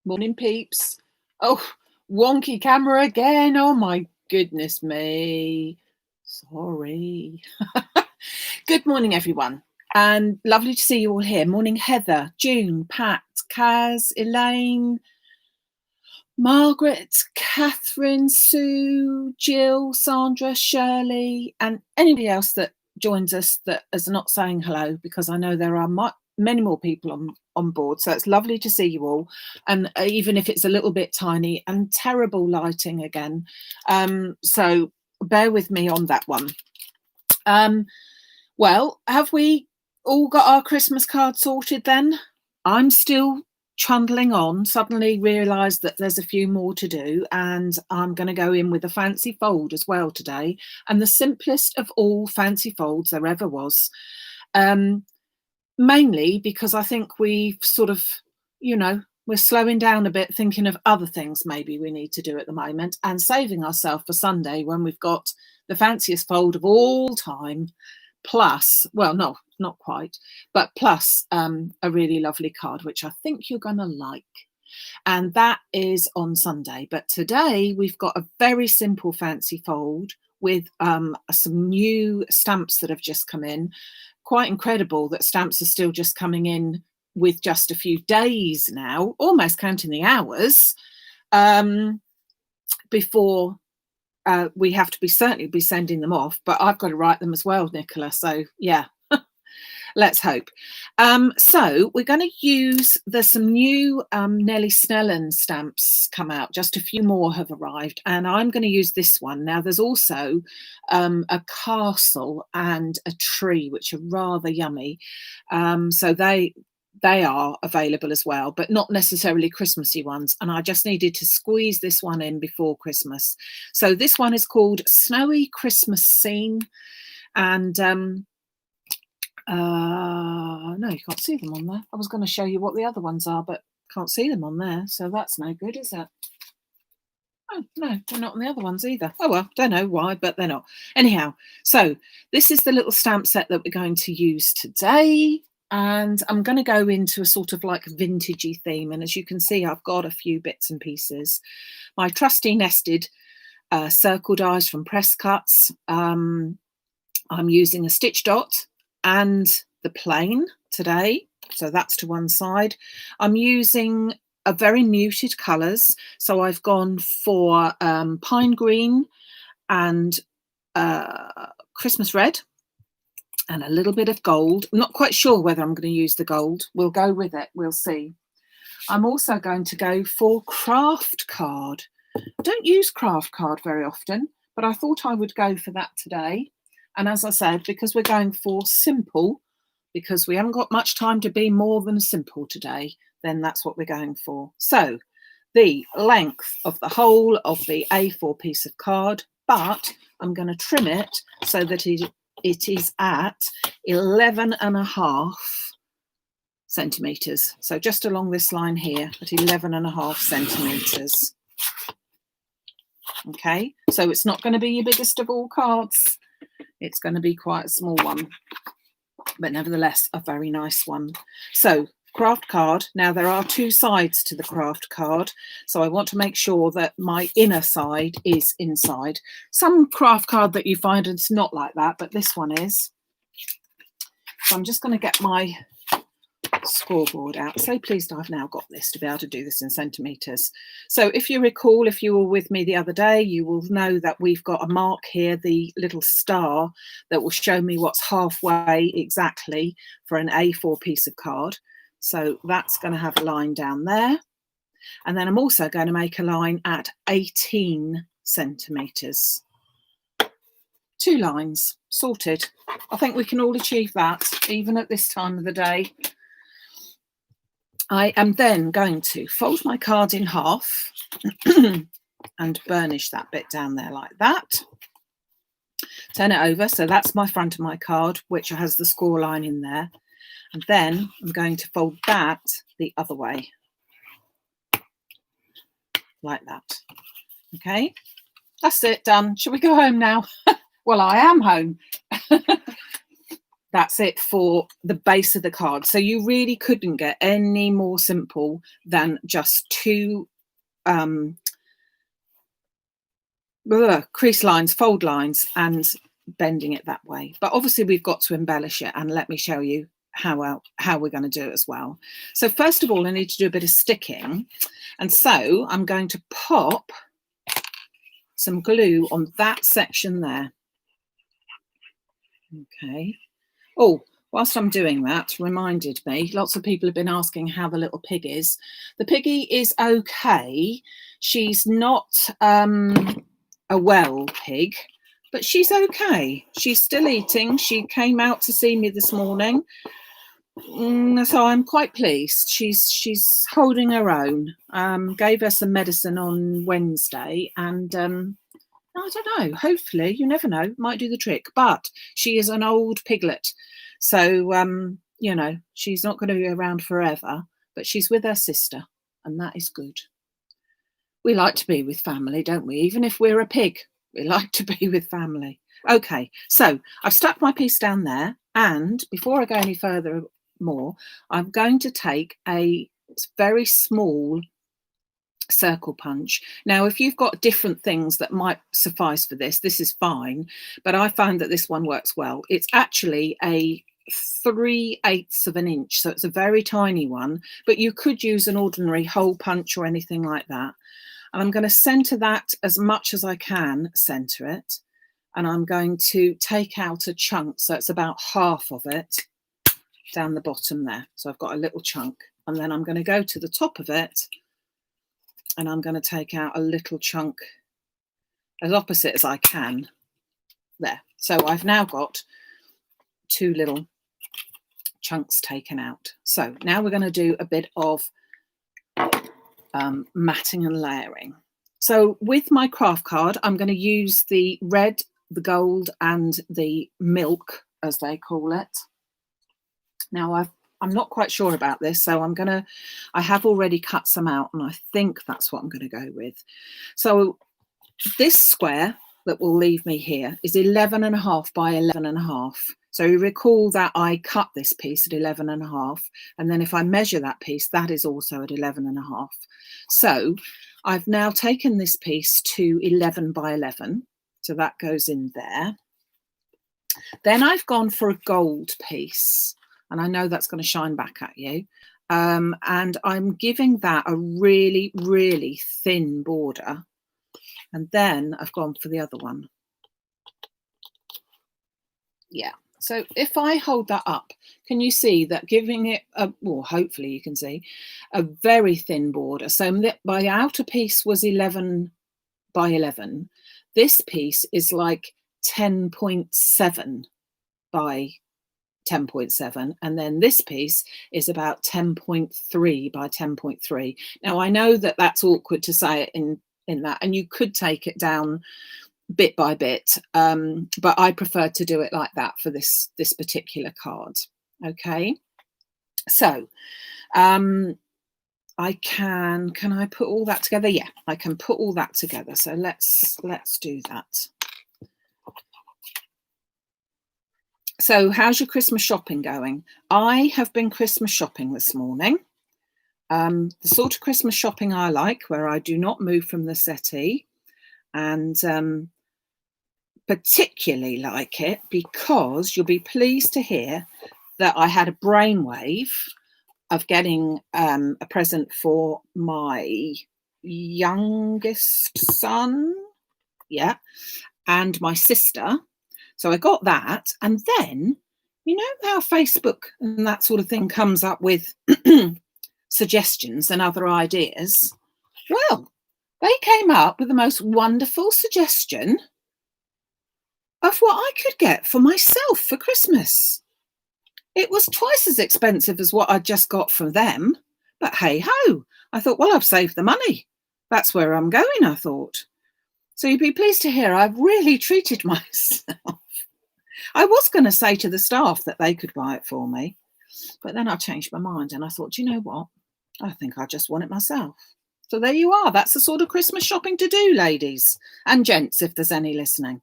Morning, peeps. Oh, wonky camera again. Oh, my goodness me. Sorry. Good morning, everyone. And lovely to see you all here. Morning, Heather, June, Pat, Kaz, Elaine, Margaret, Catherine, Sue, Jill, Sandra, Shirley, and anybody else that joins us that is not saying hello, because I know there are many more people on board. So it's lovely to see you all. And even if it's a little bit tiny and terrible lighting again. So bear with me on that one. Well, have we all got our Christmas card sorted then? I'm still trundling on, suddenly realised that there's a few more to do, and I'm going to go in with a fancy fold as well today, and the simplest of all fancy folds there ever was. Mainly because I think we've sort of, we're slowing down a bit, thinking of other things maybe we need to do at the moment, and saving ourselves for Sunday when we've got the fanciest fold of all time, plus, well, no, not quite, but plus a really lovely card, which I think you're going to like. And that is on Sunday. But today we've got a very simple fancy fold with some new stamps that have just come in. Quite incredible that stamps are still just coming in with just a few days now, almost counting the hours, before we have to certainly be sending them off. But I've got to write them as well, Nicola. So yeah, let's hope. So we're going to use, there's some new Nellie Snellen stamps come out, just a few more have arrived, and I'm going to use this one. Now there's also a castle and a tree, which are rather yummy. So they are available as well, but not necessarily Christmassy ones. And I just needed to squeeze this one in before Christmas. So this one is called Snowy Christmas Scene. And no, you can't see them on there. I was going to show you what the other ones are, but can't see them on there. So that's no good, is it? Oh, no, they're not on the other ones either. Oh, well, don't know why, but they're not. Anyhow, so this is the little stamp set that we're going to use today. And I'm going to go into a sort of like vintagey theme. And as you can see, I've got a few bits and pieces. My trusty nested circle dies from Press Cuts. I'm using a stitch dot and the plain today, so that's to one side. I'm using a very muted colours, so I've gone for pine green and Christmas red and a little bit of gold. I'm not quite sure whether I'm going to use the gold. We'll go with it, we'll see. I'm also going to go for craft card. I don't use craft card very often, but I thought I would go for that today. And as I said, because we're going for simple, because we haven't got much time to be more than simple today, then that's what we're going for. So the length of the whole of the A4 piece of card, but I'm going to trim it so that it is at 11.5 centimetres. So just along this line here at 11.5 centimetres. Okay, so it's not going to be your biggest of all cards. It's going to be quite a small one, but nevertheless a very nice one. So craft card. Now there are two sides to the craft card, so I want to make sure that my inner side is inside. Some craft card that you find it's not like that, but this one is. So I'm just going to get my scoreboard out. So pleased I've now got this to be able to do this in centimetres. So if you recall, if you were with me the other day, you will know that we've got a mark here, the little star that will show me what's halfway exactly for an A4 piece of card. So that's going to have a line down there. And then I'm also going to make a line at 18 centimetres. 2 lines, sorted. I think we can all achieve that, even at this time of the day. I am then going to fold my card in half and burnish that bit down there like that. Turn it over, so that's my front of my card, which has the score line in there. And then I'm going to fold that the other way, like that. Okay, that's it, done. Shall we go home now? Well, I am home. That's it for the base of the card. So you really couldn't get any more simple than just two crease lines, fold lines, and bending it that way. But obviously we've got to embellish it, and let me show you how we're going to do it as well. So first of all, I need to do a bit of sticking, and so I'm going to pop some glue on that section there. Okay. Oh, whilst I'm doing that, reminded me, lots of people have been asking how the little pig is. The piggy is okay. She's not a well pig, but she's okay. She's still eating. She came out to see me this morning. So I'm quite pleased. She's holding her own. Gave her some medicine on Wednesday, and I don't know, hopefully, you never know, might do the trick. But she is an old piglet, so you know, she's not going to be around forever, but she's with her sister, and that is good. We like to be with family, don't we? Even if we're a pig, we like to be with family. Okay, so I've stuck my piece down there, and before I go any further more, I'm going to take a very small circle punch. Now, if you've got different things that might suffice for this, this is fine, but I found that this one works well. It's actually a 3/8 of an inch, so it's a very tiny one, but you could use an ordinary hole punch or anything like that. And I'm going to center that as much as I can center it, and I'm going to take out a chunk, so it's about half of it down the bottom there. So I've got a little chunk, and then I'm going to go to the top of it, and I'm going to take out a little chunk as opposite as I can there. So I've now got two little chunks taken out. So now we're going to do a bit of matting and layering. So with my craft card, I'm going to use the red, the gold, and the milk, as they call it. Now I'm not quite sure about this, so I have already cut some out, and I think that's what I'm going to go with. So this square that will leave me here is 11.5 by 11.5. So you recall that I cut this piece at 11.5, and then if I measure that piece, that is also at 11.5. So I've now taken this piece to 11 by 11, so that goes in there. Then I've gone for a gold piece, and I know that's going to shine back at you. And I'm giving that a really, really thin border. And then I've gone for the other one. Yeah. So if I hold that up, can you see that giving it well, hopefully you can see a very thin border. So my outer piece was 11 by 11. This piece is like 10.7 by 10.7, and then this piece is about 10.3 by 10.3. Now I know that that's awkward to say it in that, and you could take it down bit by bit, but I prefer to do it like that for this particular card. Okay, so I can I put all that together? Yeah, I can put all that together. So let's do that. So how's your Christmas shopping going? I have been Christmas shopping this morning. The sort of Christmas shopping I like, where I do not move from the settee, and particularly like it because you'll be pleased to hear that I had a brainwave of getting a present for my youngest son, yeah, and my sister. So I got that, and then you know how Facebook and that sort of thing comes up with suggestions and other ideas. Well, they came up with the most wonderful suggestion of what I could get for myself for Christmas. It was twice as expensive as what I'd just got from them, but hey ho, I thought, well, I've saved the money. That's where I'm going, I thought. So you'd be pleased to hear I've really treated myself. I was going to say to the staff that they could buy it for me, but then I changed my mind and I thought, you know what? I think I just want it myself. So there you are. That's the sort of Christmas shopping to do, ladies and gents, if there's any listening.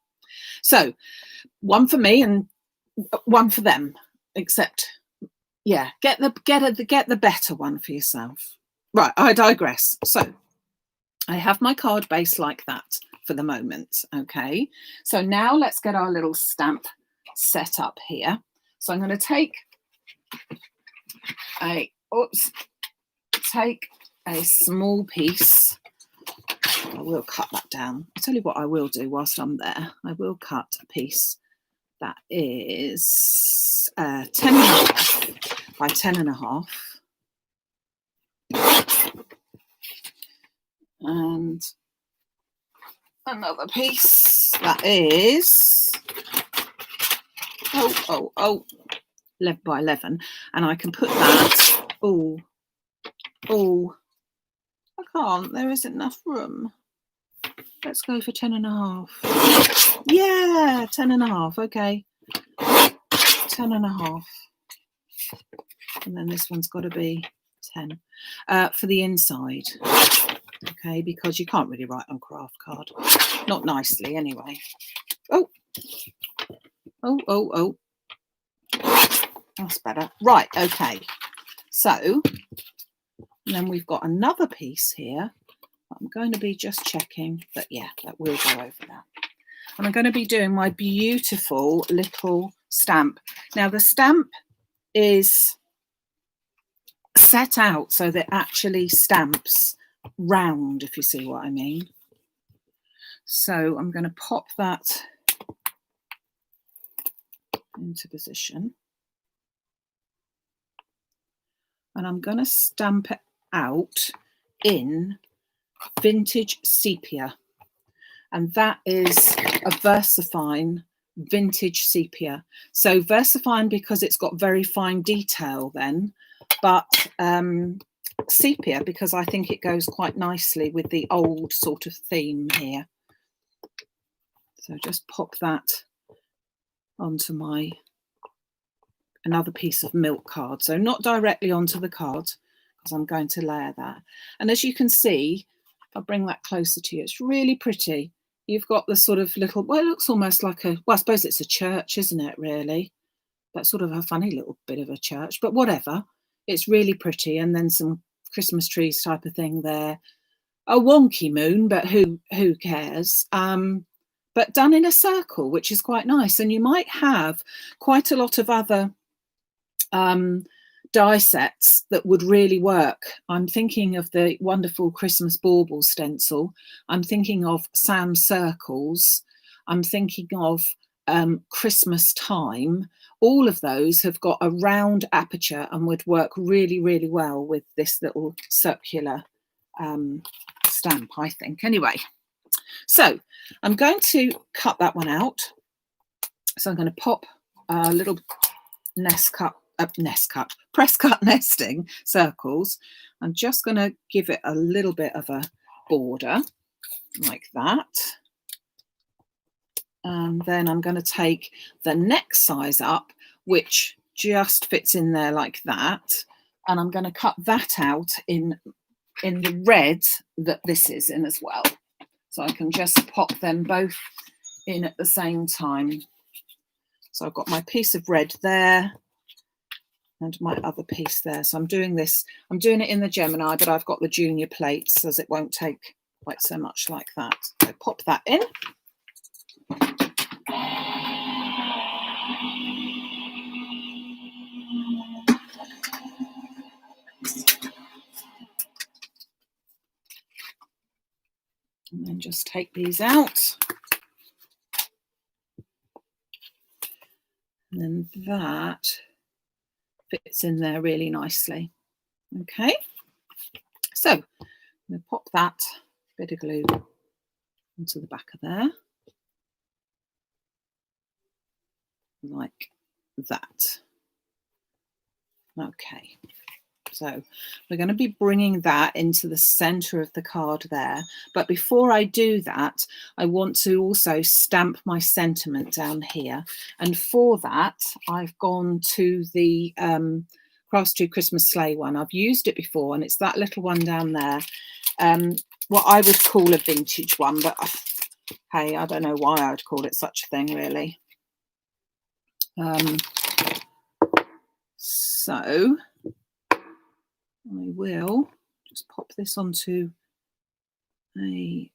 So one for me and one for them, except yeah, get the better one for yourself. Right, I digress. So I have my card base like that for the moment. Okay, so now let's get our little stamp set up here. So I'm going to take a small piece. I will cut that down. I'll tell you what I will do whilst I'm there. I will cut a piece that is 10.5 by 10.5. And another piece that is 11 by 11, and I can put that. I can't, there isn't enough room. Let's go for 10.5. Yeah, 10.5. Okay, 10.5, and then this one's got to be 10 for the inside. Okay, because you can't really write on craft card, not nicely anyway. Oh, that's better. Right, okay, so then we've got another piece here. I'm going to be just checking that, yeah, that will go over there. And I'm going to be doing my beautiful little stamp. Now the stamp is set out so that it actually stamps round, if you see what I mean. So I'm going to pop that into position. And I'm going to stamp it out in Vintage Sepia. And that is a VersaFine Vintage Sepia. So VersaFine because it's got very fine detail then, but Sepia because I think it goes quite nicely with the old sort of theme here. So just pop that onto my another piece of milk card. So not directly onto the card because I'm going to layer that. And as you can see, if I bring that closer to you, it's really pretty. You've got the sort of little, well, it looks almost like a, well, I suppose it's a church, isn't it, really? That's sort of a funny little bit of a church, but whatever. It's really pretty. And then some Christmas trees type of thing there. A wonky moon, but who cares? But done in a circle, which is quite nice. And you might have quite a lot of other die sets that would really work. I'm thinking of the wonderful Christmas bauble stencil. I'm thinking of Sam's circles. I'm thinking of Christmas time. All of those have got a round aperture and would work really, really well with this little circular stamp, I think. Anyway, so I'm going to cut that one out. So I'm going to pop a little press cut nesting circles. I'm just going to give it a little bit of a border like that. And then I'm going to take the next size up, which just fits in there like that. And I'm going to cut that out in the red that this is in as well. So I can just pop them both in at the same time. So I've got my piece of red there and my other piece there. So I'm doing this, I'm doing it in the Gemini, but I've got the junior plates as it won't take quite so much like that. So pop that in. And then just take these out. And then that fits in there really nicely. Okay, so I'm going to pop that bit of glue onto the back of there, like that. Okay, so we're going to be bringing that into the center of the card there. But before I do that, I want to also stamp my sentiment down here. And for that, I've gone to the Crafts Tree Christmas Sleigh one. I've used it before, and it's that little one down there. What I would call a vintage one, but hey, I don't know why I'd call it such a thing, really. So I will just pop this onto a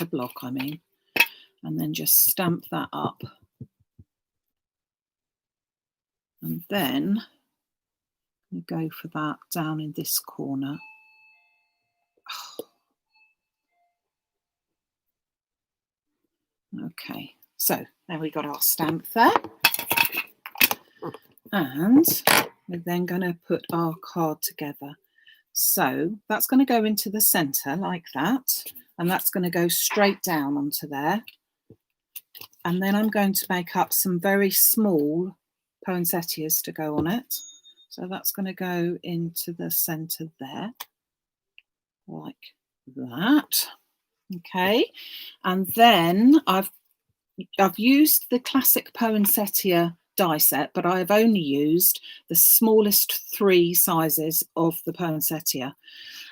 a block, I mean, and then just stamp that up. And then we go for that down in this corner. Okay, so then we got our stamp there. And we're then going to put our card together. So that's going to go into the centre like that, and that's going to go straight down onto there. And then I'm going to make up some very small poinsettias to go on it. So that's going to go into the centre there, like that. Okay, and then I've used the classic poinsettia die set, but I have only used the smallest 3 sizes of the poinsettia.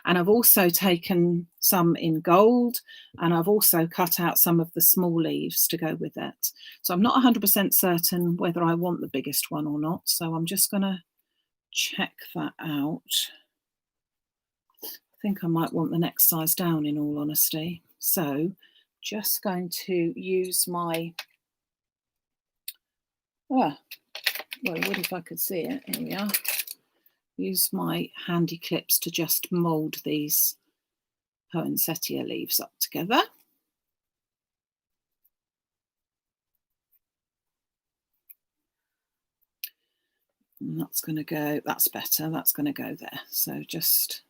And I've also taken some in gold, and I've also cut out some of the small leaves to go with it. So I'm not 100% certain whether I want the biggest one or not. So I'm just going to check that out. I think I might want the next size down, in all honesty. So just going to use my, well, I would if I could see it. Here we are. Use my handy clips to just mould these poinsettia leaves up together. And that's going to go, that's better, that's going to go there. So just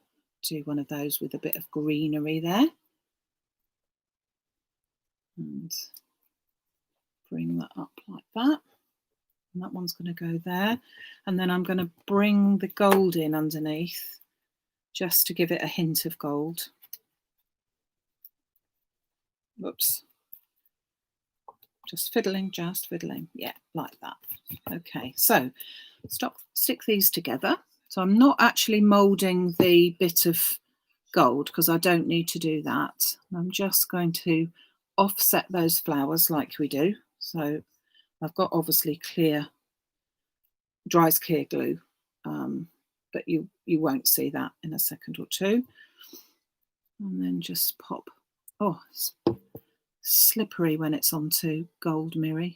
do one of those with a bit of greenery there. And bring that up like that. And that one's going to go there. And then I'm going to bring the gold in underneath just to give it a hint of gold. Whoops. Just fiddling. Yeah, like that. Okay, so stick these together. So I'm not actually moulding the bit of gold because I don't need to do that. I'm just going to offset those flowers like we do. So I've got obviously dry as clear glue, but you won't see that in a second or two. And then just pop. Oh, it's slippery when it's onto gold mirror.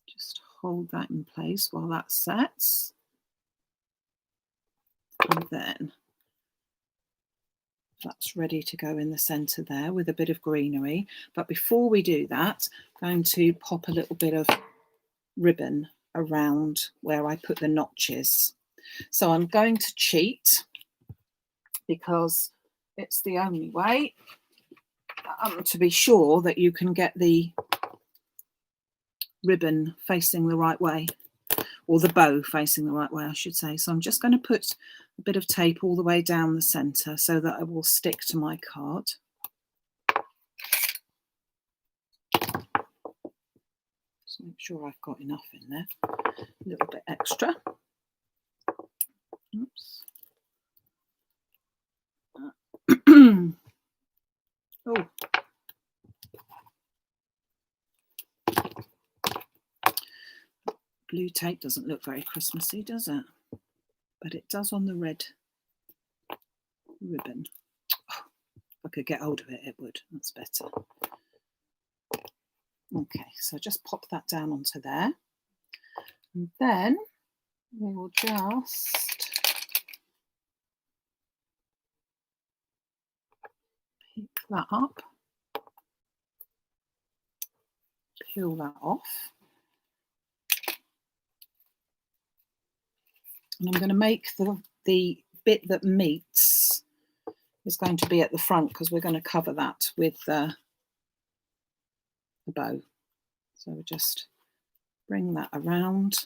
Just hold that in place while that sets. And then that's ready to go in the centre there with a bit of greenery. But before we do that, I'm going to pop a little bit of ribbon around where I put the notches. So I'm going to cheat because it's the only way to be sure that you can get the ribbon facing the right way, or the bow facing the right way, I should say. So I'm just going to put a bit of tape all the way down the centre so that it will stick to my card. Just make sure I've got enough in there, a little bit extra. Oops. Oh. Blue tape doesn't look very Christmassy, does it? But it does on the red ribbon. Oh, if I could get hold of it, it would. That's better. Okay, so just pop that down onto there. And then we will just pick that up, peel that off. And I'm going to make the bit that meets is going to be at the front because we're going to cover that with the bow. So we'll just bring that around.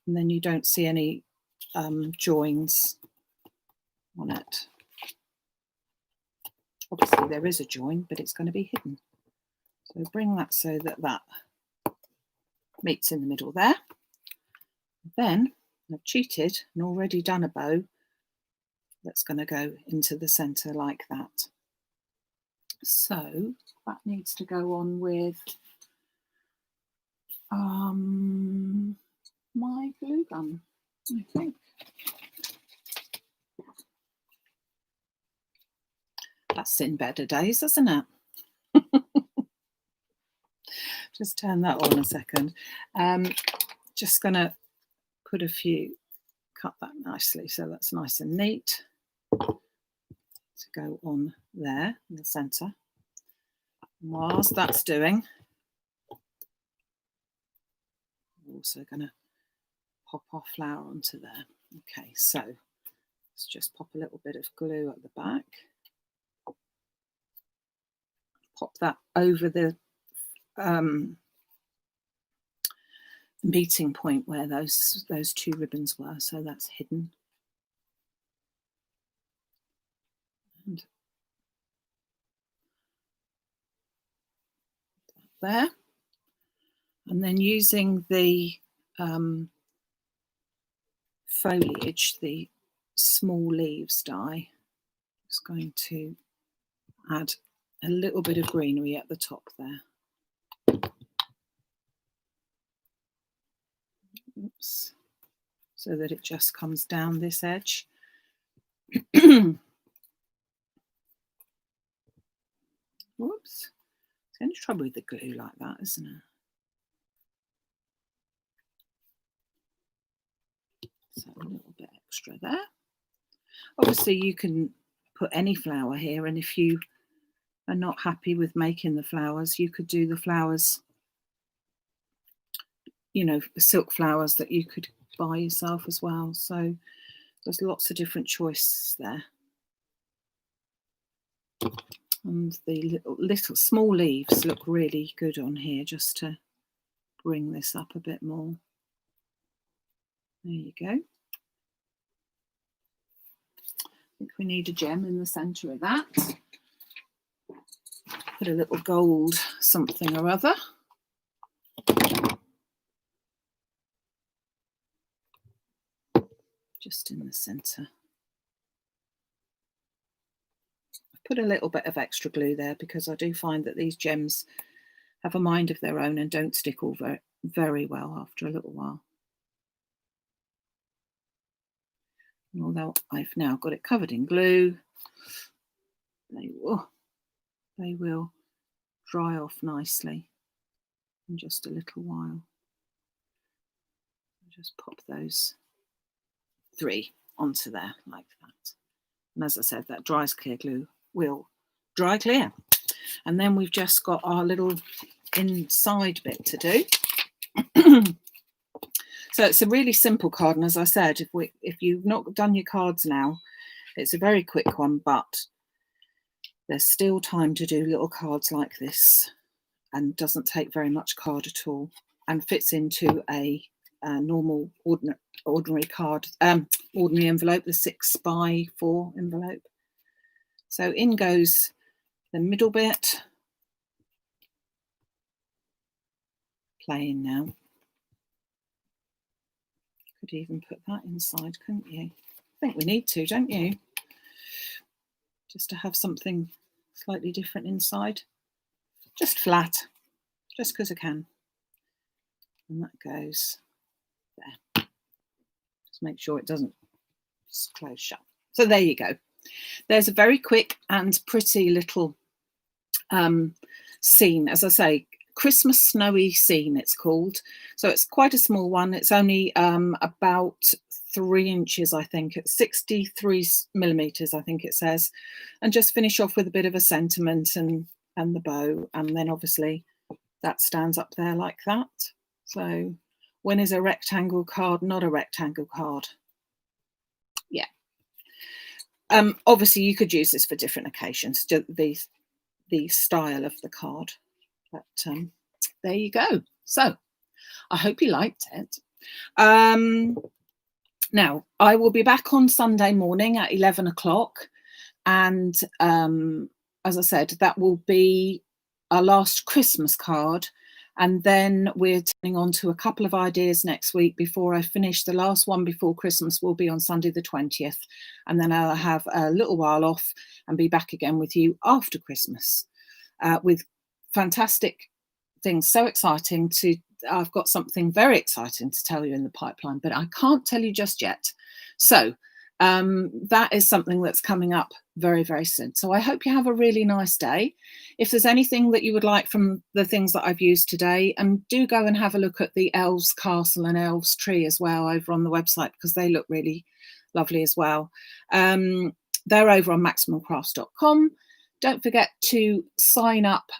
And then you don't see any joins on it. Obviously there is a join, but it's going to be hidden. So bring that so that that meets in the middle there. Then I've cheated and already done a bow that's going to go into the centre like that. So that needs to go on with my glue gun, I think. That's seen better days, hasn't it? Just turn that on a second. Just going to put a few, cut that nicely so that's nice and neat to go on there in the centre. Whilst that's doing, we're also going to pop our flower onto there. Okay, so let's just pop a little bit of glue at the back. Pop that over the meeting point where those two ribbons were, so that's hidden. And there, and then using the foliage, the small leaves die, just going to add a little bit of greenery at the top there. Oops. So that it just comes down this edge. Whoops. It's the only trouble with the glue like that, isn't it? So a little bit extra there. Obviously you can put any flower here, and if you are not happy with making the flowers, you could do the flowers, you know, silk flowers that you could buy yourself as well. So there's lots of different choices there. And the little small leaves look really good on here, just to bring this up a bit more. There you go. I think we need a gem in the centre of that. Put a little gold something or other. Just in the centre. I've put a little bit of extra glue there because I do find that these gems have a mind of their own and don't stick all very well after a little while. And although I've now got it covered in glue, they will dry off nicely in just a little while. I'll just pop those 3 onto there like that. And as I said, that dries clear glue will dry clear. And then we've just got our little inside bit to do. So it's a really simple card, and as I said, if you've not done your cards now, it's a very quick one, but there's still time to do little cards like this, and doesn't take very much card at all, and fits into a normal ordinary card, ordinary envelope, the 6x4 envelope. So in goes the middle bit, plain now. Could even put that inside, couldn't you? I think we need to, don't you? Just to have something slightly different inside. Just flat, just because I can. And that goes there. Just make sure it doesn't close shut. So there you go. There's a very quick and pretty little scene, as I say, Christmas snowy scene it's called. So it's quite a small one. It's only about 3 inches, I think. It's 63 millimeters, I think it says. And just finish off with a bit of a sentiment and the bow, and then obviously that stands up there like that. So when is a rectangle card not a rectangle card? Yeah. Obviously you could use this for different occasions, the style of the card. But there you go. So I hope you liked it. Now, I will be back on Sunday morning at 11 o'clock. And as I said, that will be our last Christmas card. And then we're turning on to a couple of ideas next week before I finish. The last one before Christmas will be on Sunday the 20th. And then I'll have a little while off and be back again with you after Christmas with fantastic things. So exciting I've got something very exciting to tell you in the pipeline, but I can't tell you just yet. So that is something that's coming up very, very soon. So I hope you have a really nice day. If there's anything that you would like from the things that I've used today, do go and have a look at the Elves Castle and Elves Tree as well over on the website, because they look really lovely as well. They're over on maximumcrafts.com. Don't forget to sign up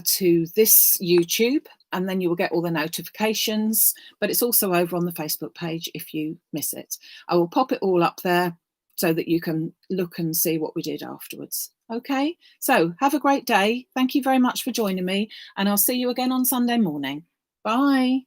to this YouTube, and then you will get all the notifications, but it's also over on the Facebook page if you miss it. I will pop it all up there so that you can look and see what we did afterwards. Okay, so have a great day. Thank you very much for joining me, and I'll see you again on Sunday morning. Bye.